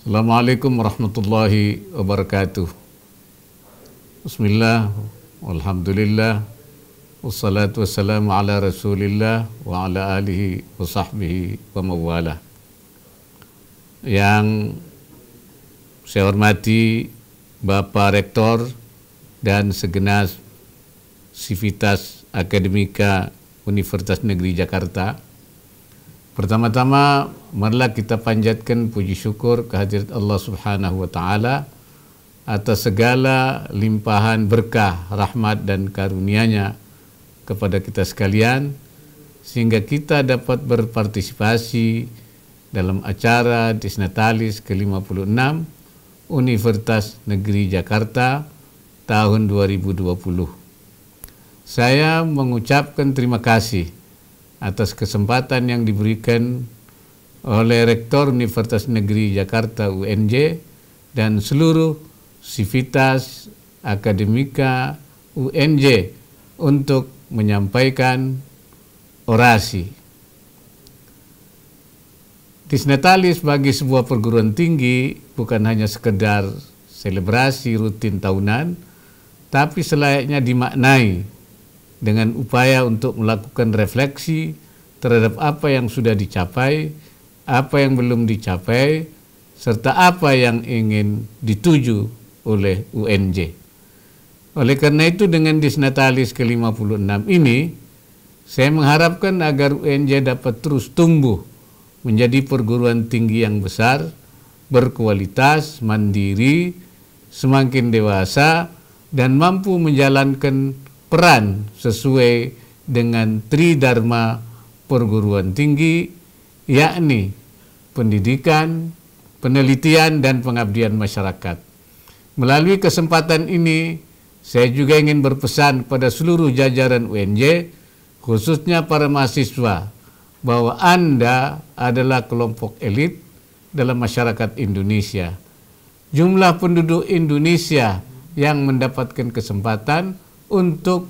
Assalamualaikum warahmatullahi wabarakatuh. Bismillah, walhamdulillah, wassalatu wassalamu ala rasulillah wa ala alihi wa sahbihi wa mawalah. Yang saya hormati Bapak Rektor dan segenap Sivitas Akademika Universitas Negeri Jakarta. Pertama-tama, marilah kita panjatkan puji syukur kehadirat Allah Subhanahu wa Ta'ala atas segala limpahan berkah, rahmat dan karunia-Nya kepada kita sekalian, sehingga kita dapat berpartisipasi dalam acara Disnatalis ke-56 Universitas Negeri Jakarta tahun 2020. Saya mengucapkan terima kasih atas kesempatan yang diberikan oleh Rektor Universitas Negeri Jakarta UNJ dan seluruh Sivitas Akademika UNJ untuk menyampaikan orasi. Disnatalis bagi sebuah perguruan tinggi bukan hanya sekedar selebrasi rutin tahunan, tapi selayaknya dimaknai dengan upaya untuk melakukan refleksi terhadap apa yang sudah dicapai, apa yang belum dicapai, serta apa yang ingin dituju oleh UNJ. Oleh karena itu, dengan Disnatalis ke-56 ini, saya mengharapkan agar UNJ dapat terus tumbuh menjadi perguruan tinggi yang besar, berkualitas, mandiri, semakin dewasa, dan mampu menjalankan peran sesuai dengan Tridharma perguruan tinggi, yakni pendidikan, penelitian, dan pengabdian masyarakat. Melalui kesempatan ini, saya juga ingin berpesan kepada seluruh jajaran UNJ, khususnya para mahasiswa, bahwa Anda adalah kelompok elit dalam masyarakat Indonesia. Jumlah penduduk Indonesia yang mendapatkan kesempatan untuk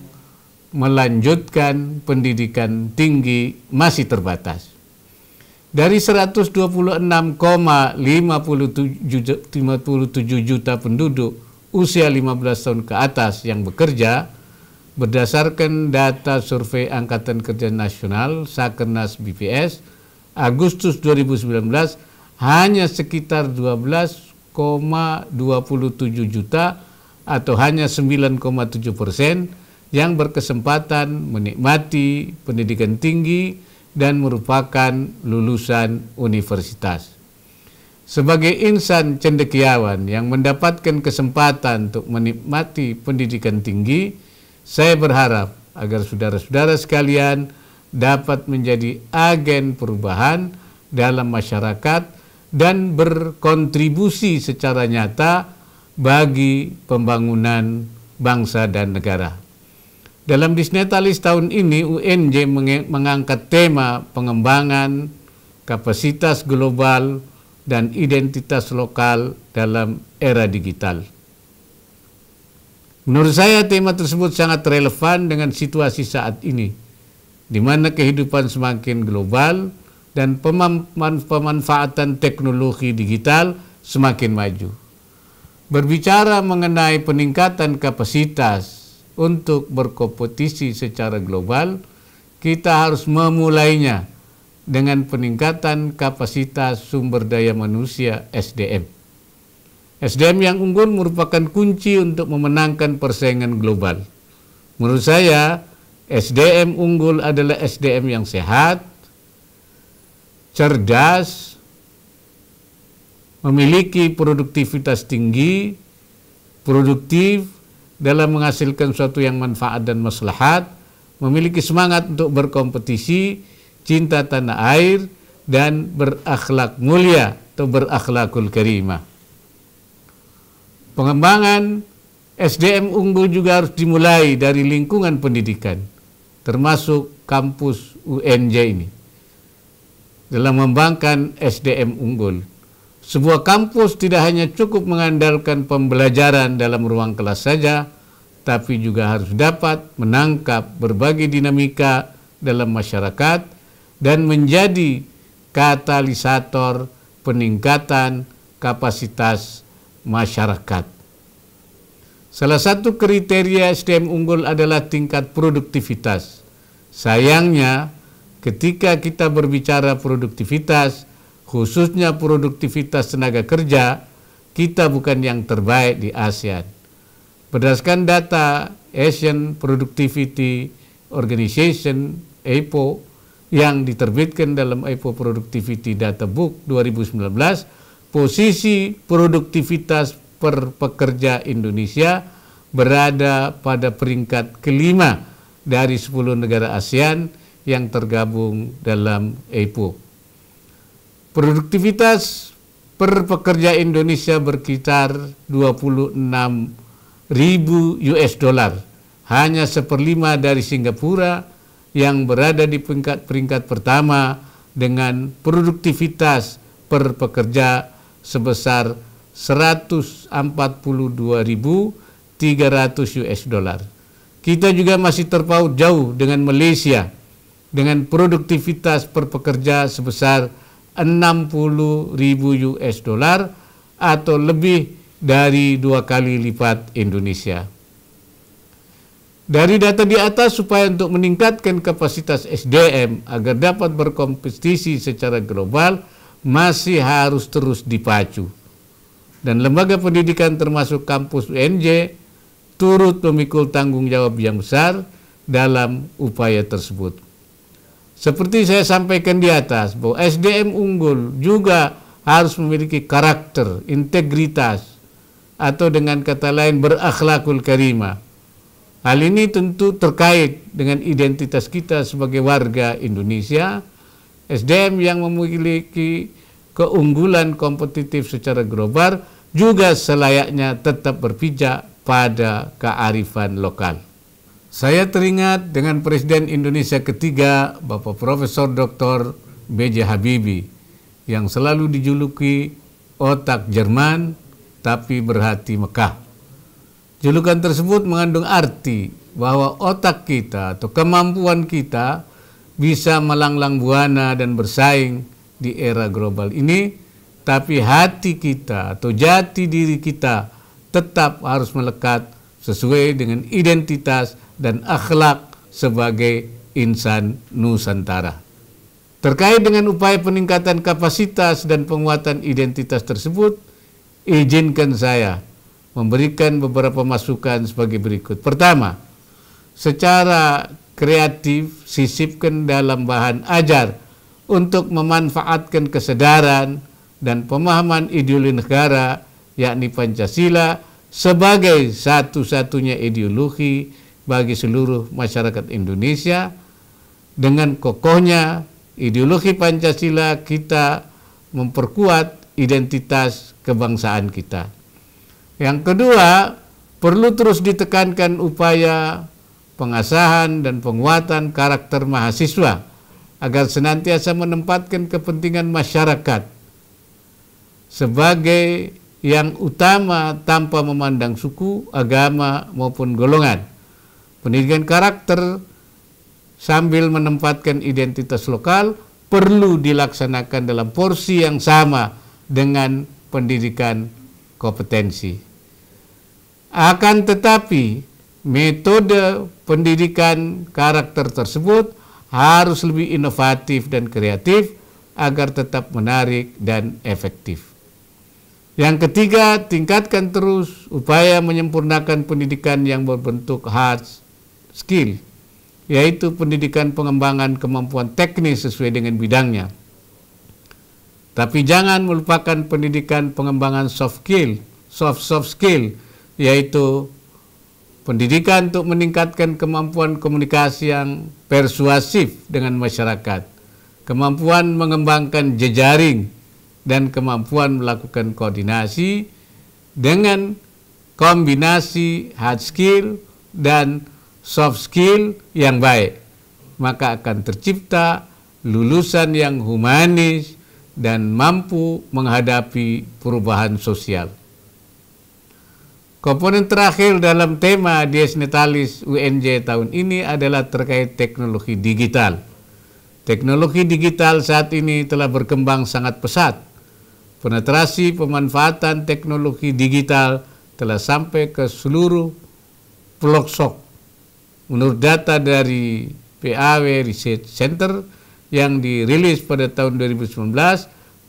melanjutkan pendidikan tinggi masih terbatas. Dari 126,57 juta penduduk usia 15 tahun ke atas yang bekerja, berdasarkan data survei Angkatan Kerja Nasional Sakernas BPS Agustus 2019, hanya sekitar 12,27 juta atau hanya 9,7% yang berkesempatan menikmati pendidikan tinggi dan merupakan lulusan universitas. Sebagai insan cendekiawan yang mendapatkan kesempatan untuk menikmati pendidikan tinggi, saya berharap agar saudara-saudara sekalian dapat menjadi agen perubahan dalam masyarakat dan berkontribusi secara nyata bagi pembangunan bangsa dan negara. Dalam Disnatalis tahun ini, UNJ mengangkat tema pengembangan kapasitas global dan identitas lokal dalam era digital. Menurut saya, tema tersebut sangat relevan dengan situasi saat ini, di mana kehidupan semakin global dan pemanfaatan teknologi digital semakin maju. Berbicara mengenai peningkatan kapasitas untuk berkompetisi secara global, kita harus memulainya dengan peningkatan kapasitas sumber daya manusia SDM. SDM yang unggul merupakan kunci untuk memenangkan persaingan global. Menurut saya, SDM unggul adalah SDM yang sehat, cerdas, memiliki produktivitas tinggi, produktif dalam menghasilkan sesuatu yang manfaat dan maslahat, memiliki semangat untuk berkompetisi, cinta tanah air, dan berakhlak mulia atau berakhlakul karimah. Pengembangan SDM unggul juga harus dimulai dari lingkungan pendidikan, termasuk kampus UNJ ini. Dalam mengembangkan SDM unggul, sebuah kampus tidak hanya cukup mengandalkan pembelajaran dalam ruang kelas saja, tapi juga harus dapat menangkap berbagai dinamika dalam masyarakat dan menjadi katalisator peningkatan kapasitas masyarakat. Salah satu kriteria SDM unggul adalah tingkat produktivitas. Sayangnya, ketika kita berbicara produktivitas, khususnya produktivitas tenaga kerja, kita bukan yang terbaik di ASEAN. Berdasarkan data Asian Productivity Organization (APO) yang diterbitkan dalam APO Productivity Data Book 2019, posisi produktivitas per pekerja Indonesia berada pada peringkat kelima dari 10 negara ASEAN yang tergabung dalam APO. Produktivitas per pekerja Indonesia berkisar 26.000 US dollar, hanya 1/5 dari Singapura yang berada di peringkat pertama dengan produktivitas per pekerja sebesar 142.300 US dollar. Kita juga masih terpaut jauh dengan Malaysia dengan produktivitas per pekerja sebesar 60.000 US dollar atau lebih dari 2 kali lipat Indonesia. Dari data di atas, supaya untuk meningkatkan kapasitas SDM agar dapat berkompetisi secara global masih harus terus dipacu. Dan lembaga pendidikan termasuk kampus UNJ turut memikul tanggung jawab yang besar dalam upaya tersebut. Seperti saya sampaikan di atas, bahwa SDM unggul juga harus memiliki karakter, integritas, atau dengan kata lain berakhlakul karimah. Hal ini tentu terkait dengan identitas kita sebagai warga Indonesia. SDM yang memiliki keunggulan kompetitif secara global juga selayaknya tetap berpijak pada kearifan lokal. Saya teringat dengan Presiden Indonesia ketiga, Bapak Profesor Dr. B.J. Habibie, yang selalu dijuluki otak Jerman tapi berhati Mekah. Julukan tersebut mengandung arti bahwa otak kita atau kemampuan kita bisa melanglang buana dan bersaing di era global ini, tapi hati kita atau jati diri kita tetap harus melekat sesuai dengan identitas dan akhlak sebagai insan Nusantara. Terkait dengan upaya peningkatan kapasitas dan penguatan identitas tersebut, izinkan saya memberikan beberapa masukan sebagai berikut. Pertama, secara kreatif sisipkan dalam bahan ajar untuk memanfaatkan kesadaran dan pemahaman ideologi negara, yakni Pancasila, sebagai satu-satunya ideologi bagi seluruh masyarakat Indonesia. Dengan kokohnya ideologi Pancasila, kita memperkuat identitas kebangsaan kita. Yang kedua, perlu terus ditekankan upaya pengasahan dan penguatan karakter mahasiswa agar senantiasa menempatkan kepentingan masyarakat sebagai yang utama tanpa memandang suku, agama, maupun golongan. Pendidikan karakter sambil menempatkan identitas lokal perlu dilaksanakan dalam porsi yang sama dengan pendidikan kompetensi. Akan tetapi, metode pendidikan karakter tersebut harus lebih inovatif dan kreatif agar tetap menarik dan efektif. Yang ketiga, tingkatkan terus upaya menyempurnakan pendidikan yang berbentuk hard skill, yaitu pendidikan pengembangan kemampuan teknis sesuai dengan bidangnya. Tapi jangan melupakan pendidikan pengembangan soft skill, yaitu pendidikan untuk meningkatkan kemampuan komunikasi yang persuasif dengan masyarakat, kemampuan mengembangkan jejaring, dan kemampuan melakukan koordinasi dengan kombinasi hard skill dan soft skill yang baik. Maka akan tercipta lulusan yang humanis dan mampu menghadapi perubahan sosial. Komponen terakhir dalam tema Dies Natalis UNJ tahun ini adalah terkait teknologi digital. Teknologi digital saat ini telah berkembang sangat pesat. Penetrasi pemanfaatan teknologi digital telah sampai ke seluruh pelosok. Menurut data dari PAW Research Center yang dirilis pada tahun 2019,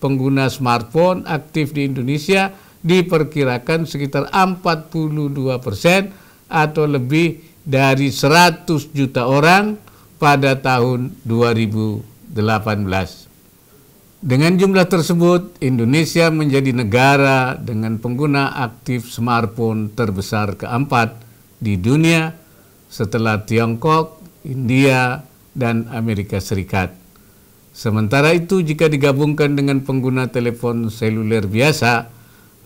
pengguna smartphone aktif di Indonesia diperkirakan sekitar 42% atau lebih dari 100 juta orang pada tahun 2018. Dengan jumlah tersebut, Indonesia menjadi negara dengan pengguna aktif smartphone terbesar keempat di dunia setelah Tiongkok, India, dan Amerika Serikat. Sementara itu, jika digabungkan dengan pengguna telepon seluler biasa,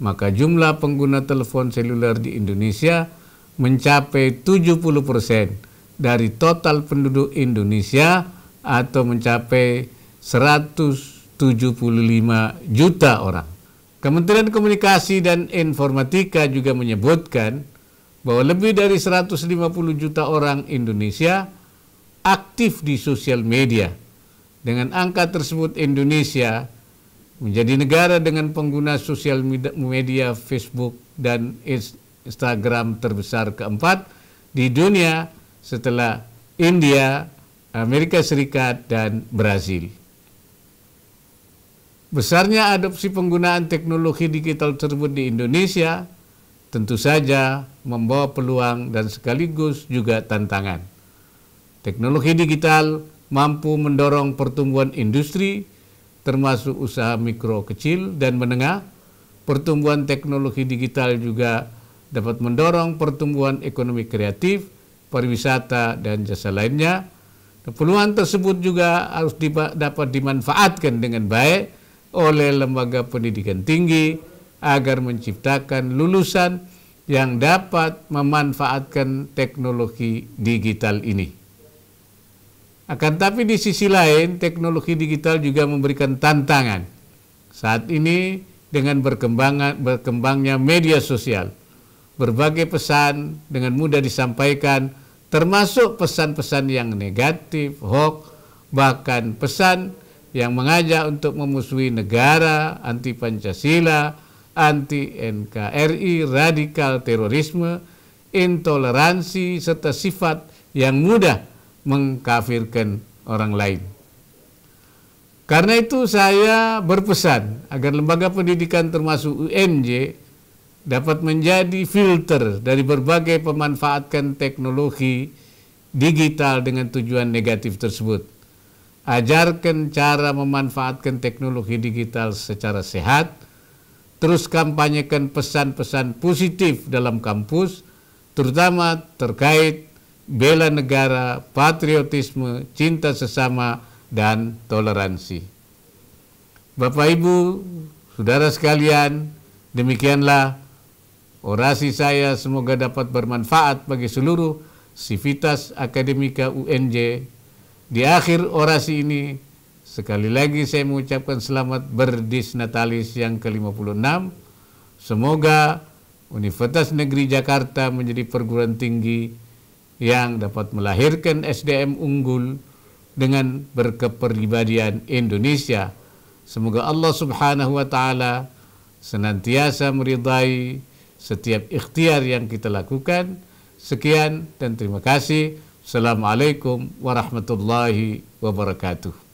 maka jumlah pengguna telepon seluler di Indonesia mencapai 70% dari total penduduk Indonesia atau mencapai 175 juta orang. Kementerian Komunikasi dan Informatika juga menyebutkan bahwa lebih dari 150 juta orang Indonesia aktif di sosial media. Dengan angka tersebut, Indonesia menjadi negara dengan pengguna sosial media Facebook dan Instagram terbesar keempat di dunia setelah India, Amerika Serikat, dan Brasil. Besarnya adopsi penggunaan teknologi digital tersebut di Indonesia tentu saja membawa peluang dan sekaligus juga tantangan. Teknologi digital mampu mendorong pertumbuhan industri, termasuk usaha mikro, kecil, dan menengah. Pertumbuhan teknologi digital juga dapat mendorong pertumbuhan ekonomi kreatif, pariwisata, dan jasa lainnya. Peluang tersebut juga harus dapat dimanfaatkan dengan baik oleh lembaga pendidikan tinggi agar menciptakan lulusan yang dapat memanfaatkan teknologi digital ini. Akan tapi di sisi lain, teknologi digital juga memberikan tantangan. Saat ini dengan berkembangnya media sosial, berbagai pesan dengan mudah disampaikan, termasuk pesan-pesan yang negatif, hoax, bahkan pesan yang mengajak untuk memusuhi negara, anti Pancasila, anti NKRI, radikal terorisme, intoleransi, serta sifat yang mudah mengkafirkan orang lain. Karena itu saya berpesan agar lembaga pendidikan termasuk UNJ dapat menjadi filter dari berbagai pemanfaatkan teknologi digital dengan tujuan negatif tersebut. Ajarkan cara memanfaatkan teknologi digital secara sehat, terus kampanyekan pesan-pesan positif dalam kampus, terutama terkait bela negara, patriotisme, cinta sesama, dan toleransi. Bapak Ibu, saudara sekalian, demikianlah orasi saya, semoga dapat bermanfaat bagi seluruh sivitas akademika UNJ. Di akhir orasi ini, sekali lagi saya mengucapkan selamat Berdis Natalis yang ke-56. Semoga Universitas Negeri Jakarta menjadi perguruan tinggi yang dapat melahirkan SDM unggul dengan berkepribadian Indonesia. Semoga Allah Subhanahu wa Ta'ala senantiasa meridai setiap ikhtiar yang kita lakukan. Sekian dan terima kasih. Assalamualaikum warahmatullahi wabarakatuh.